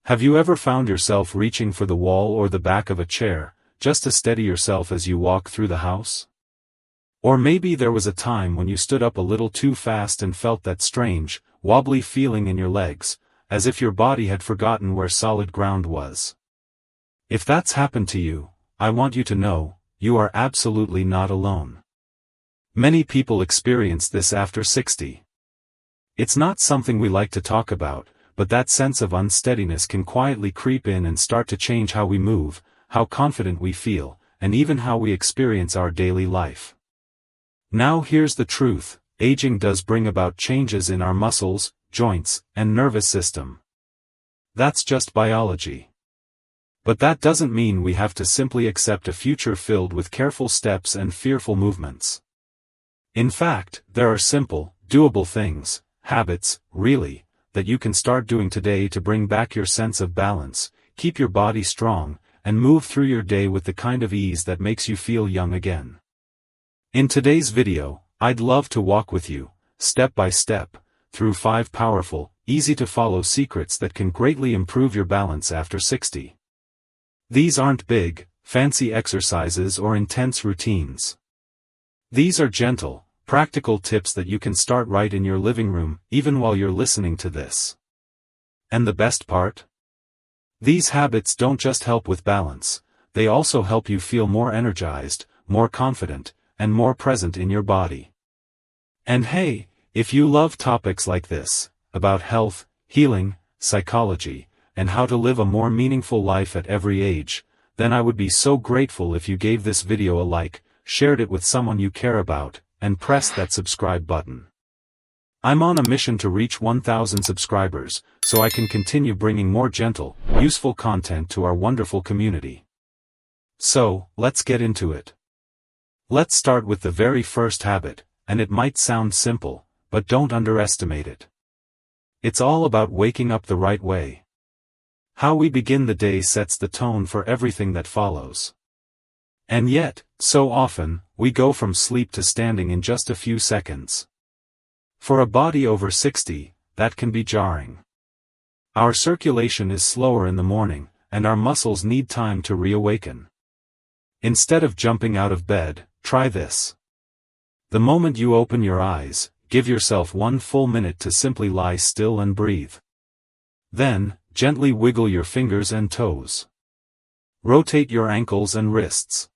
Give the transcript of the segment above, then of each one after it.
Have you ever found yourself reaching for the wall or the back of a chair, just to steady yourself as you walk through the house? Or maybe there was a time when you stood up a little too fast and felt that strange, wobbly feeling in your legs, as if your body had forgotten where solid ground was. If that's happened to you, I want you to know, you are absolutely not alone. Many people experience this after 60. It's not something we like to talk about, but that sense of unsteadiness can quietly creep in and start to change how we move, how confident we feel, and even how we experience our daily life. Now here's the truth, aging does bring about changes in our muscles, joints, and nervous system. That's just biology. But that doesn't mean we have to simply accept a future filled with careful steps and fearful movements. In fact, there are simple, doable things, habits, really, that you can start doing today to bring back your sense of balance, keep your body strong, and move through your day with the kind of ease that makes you feel young again. In today's video, I'd love to walk with you, step by step, through 5 powerful, easy-to-follow secrets that can greatly improve your balance after 60. These aren't big, fancy exercises or intense routines. These are gentle, practical tips that you can start right in your living room, even while you're listening to this. And the best part? These habits don't just help with balance, they also help you feel more energized, more confident, and more present in your body. And hey, if you love topics like this, about health, healing, psychology, and how to live a more meaningful life at every age, then I would be so grateful if you gave this video a like, shared it with someone you care about, and pressed that subscribe button. I'm on a mission to reach 1,000 subscribers, so I can continue bringing more gentle, useful content to our wonderful community. So, let's get into it. Let's start with the very first habit, and it might sound simple, but don't underestimate it. It's all about waking up the right way. How we begin the day sets the tone for everything that follows. And yet, so often, we go from sleep to standing in just a few seconds. For a body over 60, that can be jarring. Our circulation is slower in the morning, and our muscles need time to reawaken. Instead of jumping out of bed, try this. The moment you open your eyes, give yourself 1 full minute to simply lie still and breathe. Then, gently wiggle your fingers and toes. Rotate your ankles and wrists.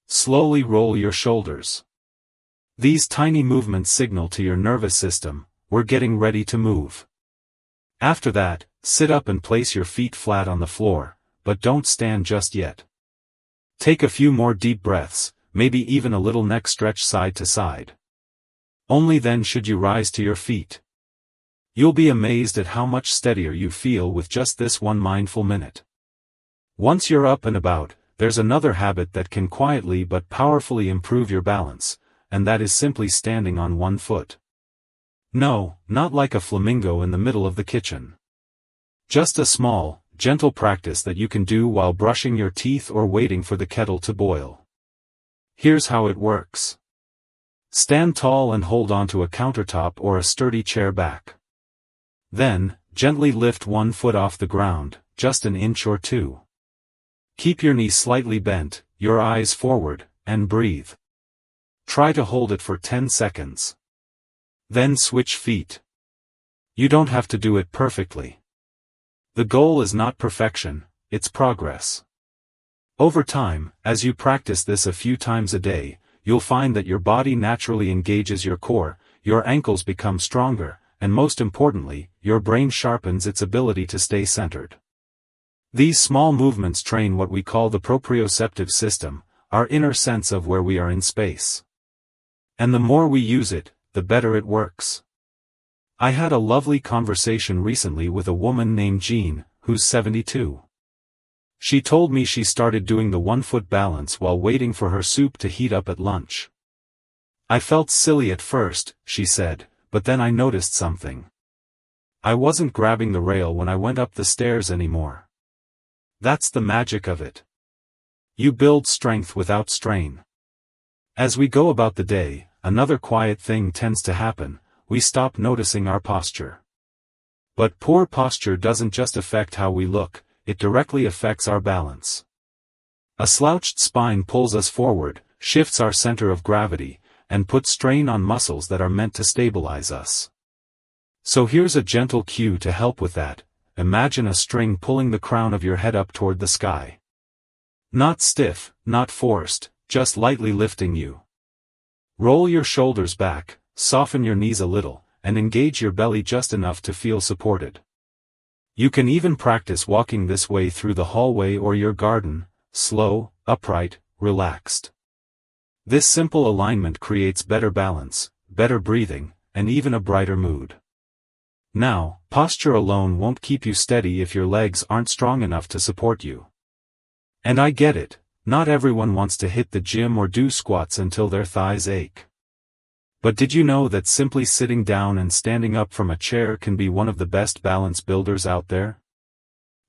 Slowly roll your shoulders. These tiny movements signal to your nervous system, we're getting ready to move. After that, sit up and place your feet flat on the floor, but don't stand just yet. Take a few more deep breaths, maybe even a little neck stretch side to side. Only then should you rise to your feet. You'll be amazed at how much steadier you feel with just this 1 mindful minute. Once you're up and about, there's another habit that can quietly but powerfully improve your balance, and that is simply standing on 1 foot. No, not like a flamingo in the middle of the kitchen. Just a small, gentle practice that you can do while brushing your teeth or waiting for the kettle to boil. Here's how it works. Stand tall and hold onto a countertop or a sturdy chair back. Then, gently lift 1 foot off the ground, just an inch or 2. Keep your knee slightly bent, your eyes forward, and breathe. Try to hold it for 10 seconds. Then switch feet. You don't have to do it perfectly. The goal is not perfection, it's progress. Over time, as you practice this a few times a day, you'll find that your body naturally engages your core, your ankles become stronger, and most importantly, your brain sharpens its ability to stay centered. These small movements train what we call the proprioceptive system, our inner sense of where we are in space. And the more we use it, the better it works. I had a lovely conversation recently with a woman named Jean, who's 72. She told me she started doing the 1 foot balance while waiting for her soup to heat up at lunch. I felt silly at first, she said, but then I noticed something. I wasn't grabbing the rail when I went up the stairs anymore. That's the magic of it. You build strength without strain. As we go about the day, another quiet thing tends to happen, we stop noticing our posture. But poor posture doesn't just affect how we look, it directly affects our balance. A slouched spine pulls us forward, shifts our center of gravity, and puts strain on muscles that are meant to stabilize us. So here's a gentle cue to help with that. Imagine a string pulling the crown of your head up toward the sky. Not stiff, not forced, just lightly lifting you. Roll your shoulders back, soften your knees a little, and engage your belly just enough to feel supported. You can even practice walking this way through the hallway or your garden, slow, upright, relaxed. This simple alignment creates better balance, better breathing, and even a brighter mood. Now, posture alone won't keep you steady if your legs aren't strong enough to support you. And I get it, not everyone wants to hit the gym or do squats until their thighs ache. But did you know that simply sitting down and standing up from a chair can be one of the best balance builders out there?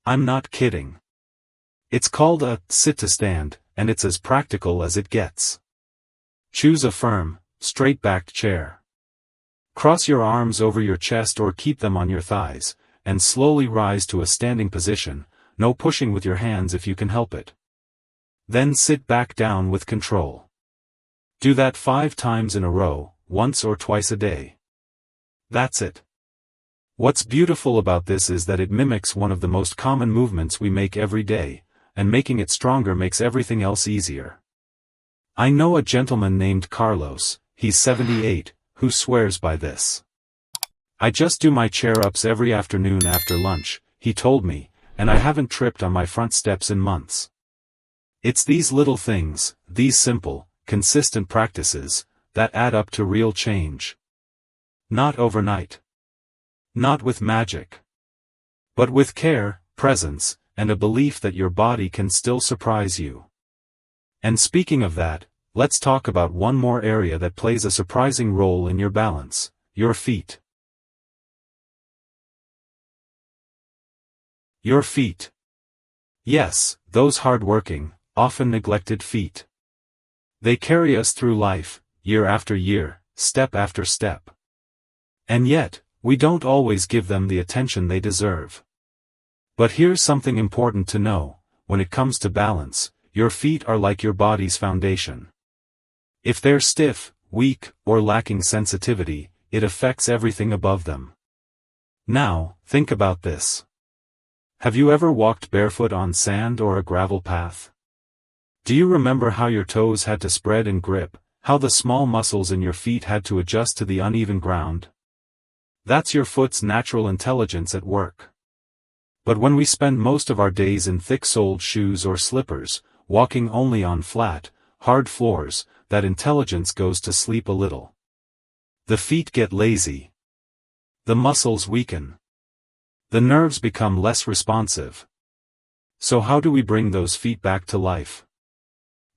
I'm not kidding. It's called a sit-to-stand, and it's as practical as it gets. Choose a firm, straight-backed chair. Cross your arms over your chest or keep them on your thighs, and slowly rise to a standing position, no pushing with your hands if you can help it. Then sit back down with control. Do that 5 times in a row, once or twice a day. That's it. What's beautiful about this is that it mimics one of the most common movements we make every day, and making it stronger makes everything else easier. I know a gentleman named Carlos, he's 78, who swears by this. I just do my chair-ups every afternoon after lunch, he told me, and I haven't tripped on my front steps in months. It's these little things, these simple, consistent practices, that add up to real change. Not overnight. Not with magic. But with care, presence, and a belief that your body can still surprise you. And speaking of that, let's talk about one more area that plays a surprising role in your balance: your feet. Your feet. Yes, those hard-working, often neglected feet. They carry us through life, year after year, step after step. And yet, we don't always give them the attention they deserve. But here's something important to know: when it comes to balance, your feet are like your body's foundation. If they're stiff, weak, or lacking sensitivity, it affects everything above them. Now, think about this. Have you ever walked barefoot on sand or a gravel path? Do you remember how your toes had to spread and grip, how the small muscles in your feet had to adjust to the uneven ground? That's your foot's natural intelligence at work. But when we spend most of our days in thick-soled shoes or slippers, walking only on flat, hard floors, that intelligence goes to sleep a little. The feet get lazy. The muscles weaken. The nerves become less responsive. So how do we bring those feet back to life?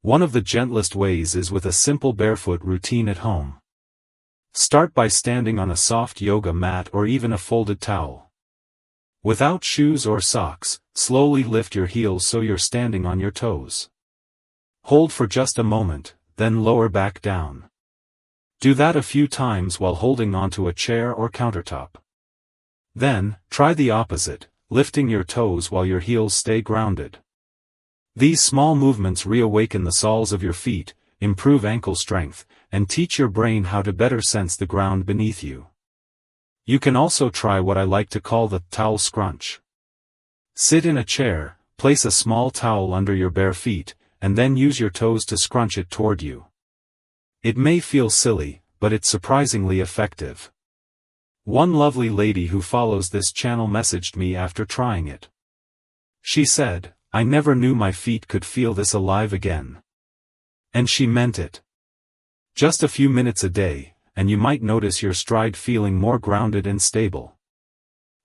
One of the gentlest ways is with a simple barefoot routine at home. Start by standing on a soft yoga mat or even a folded towel. Without shoes or socks, slowly lift your heels so you're standing on your toes. Hold for just a moment, then lower back down. Do that a few times while holding onto a chair or countertop. Then, try the opposite, lifting your toes while your heels stay grounded. These small movements reawaken the soles of your feet, improve ankle strength, and teach your brain how to better sense the ground beneath you. You can also try what I like to call the towel scrunch. Sit in a chair, place a small towel under your bare feet, and then use your toes to scrunch it toward you. It may feel silly, but it's surprisingly effective. One lovely lady who follows this channel messaged me after trying it. She said, "I never knew my feet could feel this alive again." And she meant it. Just a few minutes a day, and you might notice your stride feeling more grounded and stable.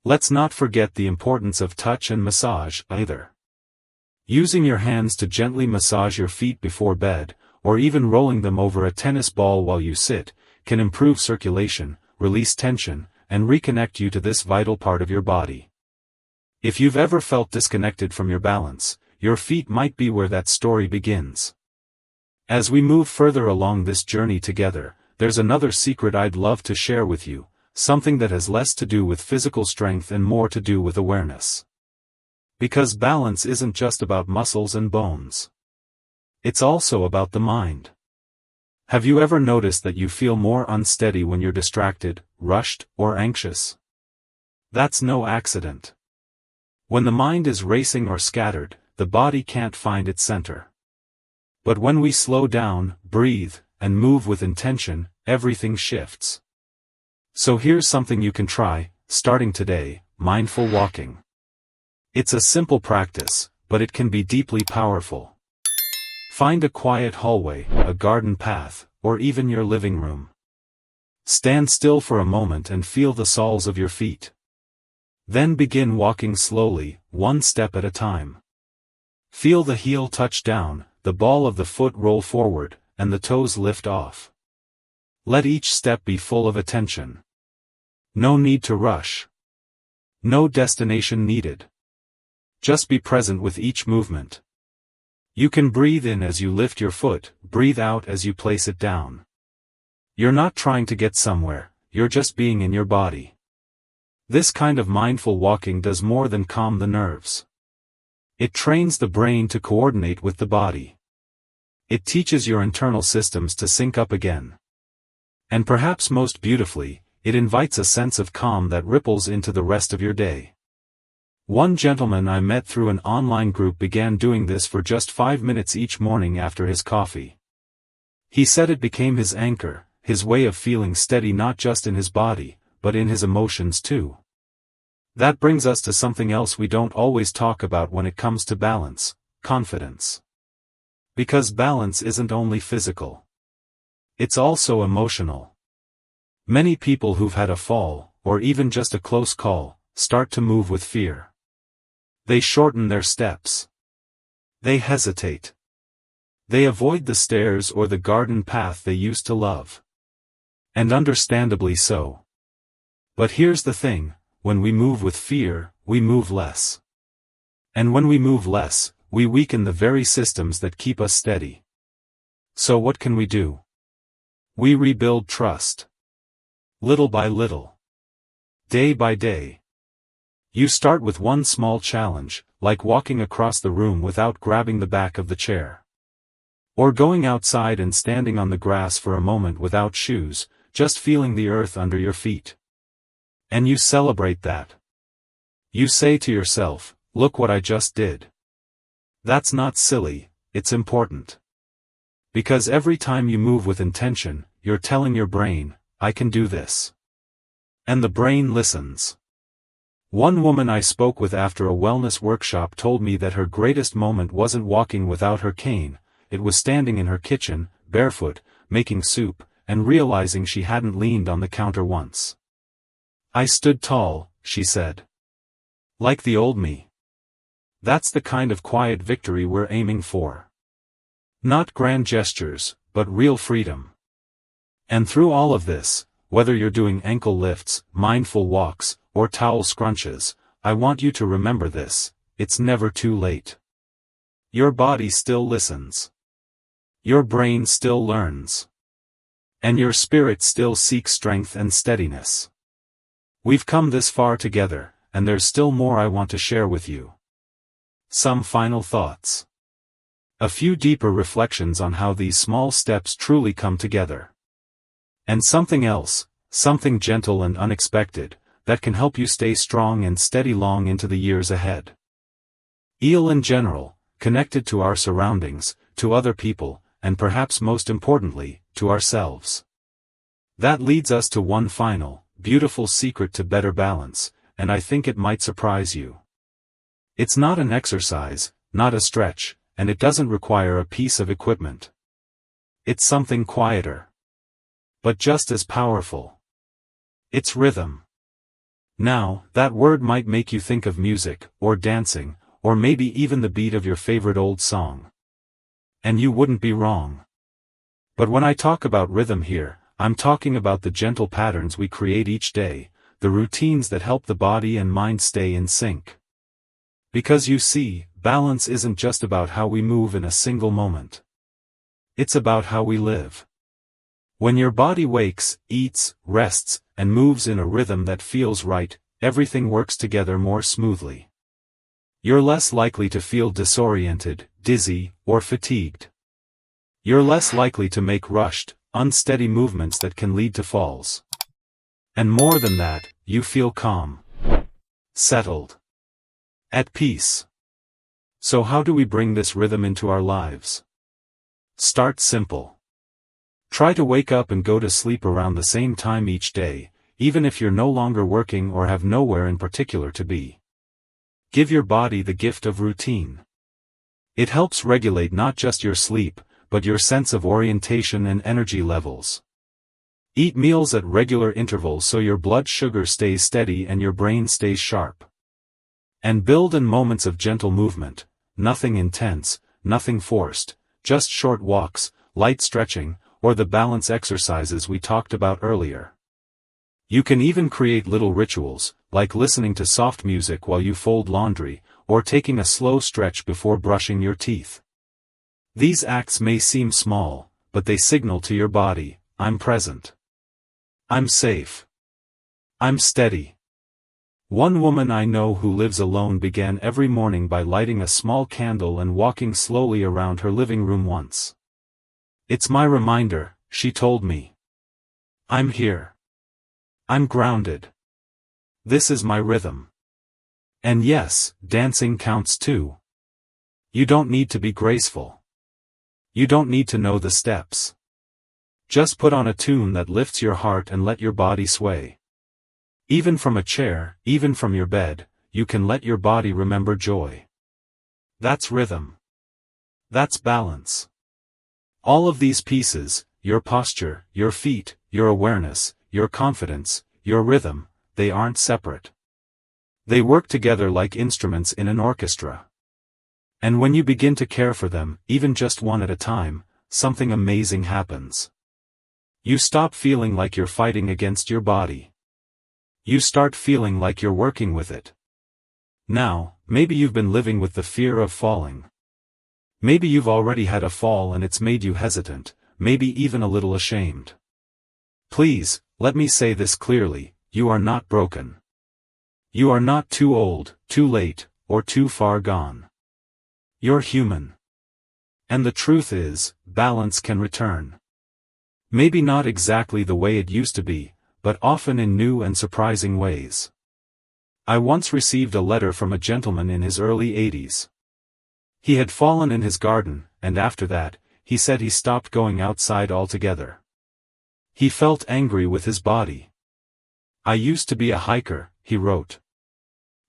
Let's not forget the importance of touch and massage, either. Using your hands to gently massage your feet before bed, or even rolling them over a tennis ball while you sit, can improve circulation, release tension, and reconnect you to this vital part of your body. If you've ever felt disconnected from your balance, your feet might be where that story begins. As we move further along this journey together, there's another secret I'd love to share with you: something that has less to do with physical strength and more to do with awareness. Because balance isn't just about muscles and bones. It's also about the mind. Have you ever noticed that you feel more unsteady when you're distracted, rushed, or anxious? That's no accident. When the mind is racing or scattered, the body can't find its center. But when we slow down, breathe, and move with intention, everything shifts. So here's something you can try, starting today: mindful walking. It's a simple practice, but it can be deeply powerful. Find a quiet hallway, a garden path, or even your living room. Stand still for a moment and feel the soles of your feet. Then begin walking slowly, one step at a time. Feel the heel touch down, the ball of the foot roll forward, and the toes lift off. Let each step be full of attention. No need to rush. No destination needed. Just be present with each movement. You can breathe in as you lift your foot, breathe out as you place it down. You're not trying to get somewhere, you're just being in your body. This kind of mindful walking does more than calm the nerves. It trains the brain to coordinate with the body. It teaches your internal systems to sync up again. And perhaps most beautifully, it invites a sense of calm that ripples into the rest of your day. One gentleman I met through an online group began doing this for just 5 minutes each morning after his coffee. He said it became his anchor, his way of feeling steady not just in his body, but in his emotions too. That brings us to something else we don't always talk about when it comes to balance: confidence. Because balance isn't only physical. It's also emotional. Many people who've had a fall, or even just a close call, start to move with fear. They shorten their steps. They hesitate. They avoid the stairs or the garden path they used to love. And understandably so. But here's the thing: when we move with fear, we move less. And when we move less, we weaken the very systems that keep us steady. So what can we do? We rebuild trust. Little by little. Day by day. You start with one small challenge, like walking across the room without grabbing the back of the chair. Or going outside and standing on the grass for a moment without shoes, just feeling the earth under your feet. And you celebrate that. You say to yourself, "Look what I just did." That's not silly, it's important. Because every time you move with intention, you're telling your brain, "I can do this." And the brain listens. One woman I spoke with after a wellness workshop told me that her greatest moment wasn't walking without her cane, it was standing in her kitchen, barefoot, making soup, and realizing she hadn't leaned on the counter once. "I stood tall," she said. "Like the old me." That's the kind of quiet victory we're aiming for. Not grand gestures, but real freedom. And through all of this, whether you're doing ankle lifts, mindful walks, or towel scrunches, I want you to remember this: it's never too late. Your body still listens. Your brain still learns. And your spirit still seeks strength and steadiness. We've come this far together, and there's still more I want to share with you. Some final thoughts. A few deeper reflections on how these small steps truly come together. And something else, something gentle and unexpected, that can help you stay strong and steady long into the years ahead. In general, connected to our surroundings, to other people, and perhaps most importantly, to ourselves. That leads us to one final, beautiful secret to better balance, and I think it might surprise you. It's not an exercise, not a stretch, and it doesn't require a piece of equipment. It's something quieter. But just as powerful. It's rhythm. Now, that word might make you think of music, or dancing, or maybe even the beat of your favorite old song. And you wouldn't be wrong. But when I talk about rhythm here, I'm talking about the gentle patterns we create each day, the routines that help the body and mind stay in sync. Because you see, balance isn't just about how we move in a single moment. It's about how we live. When your body wakes, eats, rests, and moves in a rhythm that feels right, everything works together more smoothly. You're less likely to feel disoriented, dizzy, or fatigued. You're less likely to make rushed, unsteady movements that can lead to falls. And more than that, you feel calm, settled, at peace. So how do we bring this rhythm into our lives? Start simple. Try to wake up and go to sleep around the same time each day, even if you're no longer working or have nowhere in particular to be. Give your body the gift of routine. It helps regulate not just your sleep, but your sense of orientation and energy levels. Eat meals at regular intervals so your blood sugar stays steady and your brain stays sharp. And build in moments of gentle movement, nothing intense, nothing forced, just short walks, light stretching, or the balance exercises we talked about earlier. You can even create little rituals, like listening to soft music while you fold laundry, or taking a slow stretch before brushing your teeth. These acts may seem small, but they signal to your body, I'm present. I'm safe. I'm steady. One woman I know who lives alone began every morning by lighting a small candle and walking slowly around her living room once. It's my reminder, she told me. I'm here. I'm grounded. This is my rhythm. And yes, dancing counts too. You don't need to be graceful. You don't need to know the steps. Just put on a tune that lifts your heart and let your body sway. Even from a chair, even from your bed, you can let your body remember joy. That's rhythm. That's balance. All of these pieces, your posture, your feet, your awareness, your confidence, your rhythm, they aren't separate. They work together like instruments in an orchestra. And when you begin to care for them, even just one at a time, something amazing happens. You stop feeling like you're fighting against your body. You start feeling like you're working with it. Now, maybe you've been living with the fear of falling. Maybe you've already had a fall and it's made you hesitant, maybe even a little ashamed. Please, let me say this clearly, you are not broken. You are not too old, too late, or too far gone. You're human. And the truth is, balance can return. Maybe not exactly the way it used to be, but often in new and surprising ways. I once received a letter from a gentleman in his early 80s. He had fallen in his garden, and after that, he said he stopped going outside altogether. He felt angry with his body. I used to be a hiker, he wrote.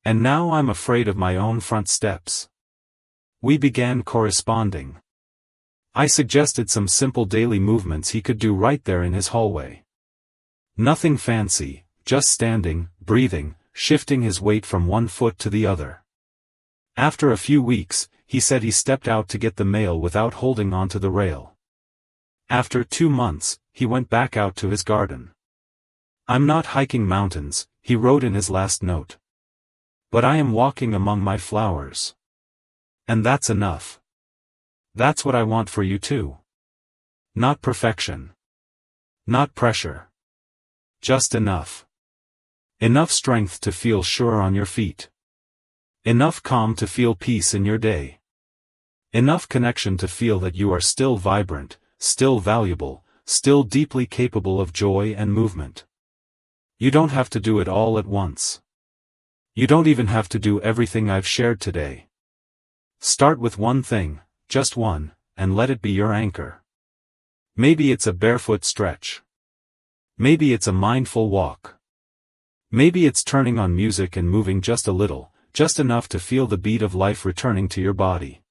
And now I'm afraid of my own front steps. We began corresponding. I suggested some simple daily movements he could do right there in his hallway. Nothing fancy, just standing, breathing, shifting his weight from one foot to the other. After a few weeks, he said he stepped out to get the mail without holding onto the rail. After 2 months, he went back out to his garden. I'm not hiking mountains, he wrote in his last note. But I am walking among my flowers. And that's enough. That's what I want for you too. Not perfection. Not pressure. Just enough. Enough strength to feel sure on your feet. Enough calm to feel peace in your day. Enough connection to feel that you are still vibrant, still valuable, still deeply capable of joy and movement. You don't have to do it all at once. You don't even have to do everything I've shared today. Start with one thing, just one, and let it be your anchor. Maybe it's a barefoot stretch. Maybe it's a mindful walk. Maybe it's turning on music and moving just a little, just enough to feel the beat of life returning to your body.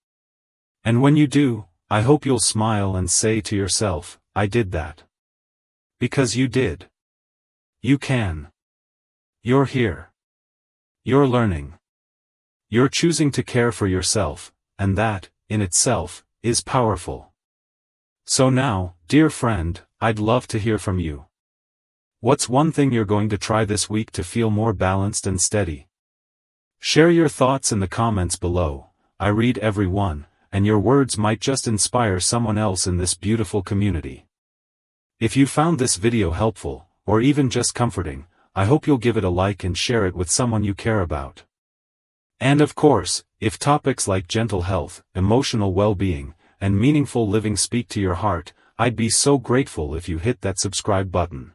And when you do, I hope you'll smile and say to yourself, I did that. Because you did. You can. You're here. You're learning. You're choosing to care for yourself, and that, in itself, is powerful. So now, dear friend, I'd love to hear from you. What's one thing you're going to try this week to feel more balanced and steady? Share your thoughts in the comments below. I read every one, and your words might just inspire someone else in this beautiful community. If you found this video helpful, or even just comforting, I hope you'll give it a like and share it with someone you care about. And of course, if topics like gentle health, emotional well-being, and meaningful living speak to your heart, I'd be so grateful if you hit that subscribe button.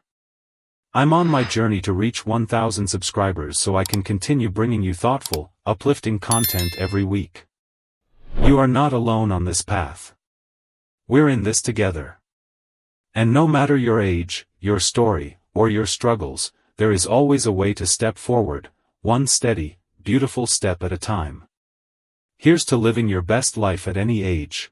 I'm on my journey to reach 1,000 subscribers so I can continue bringing you thoughtful, uplifting content every week. You are not alone on this path. We're in this together. And no matter your age, your story, or your struggles, there is always a way to step forward, one steady, beautiful step at a time. Here's to living your best life at any age.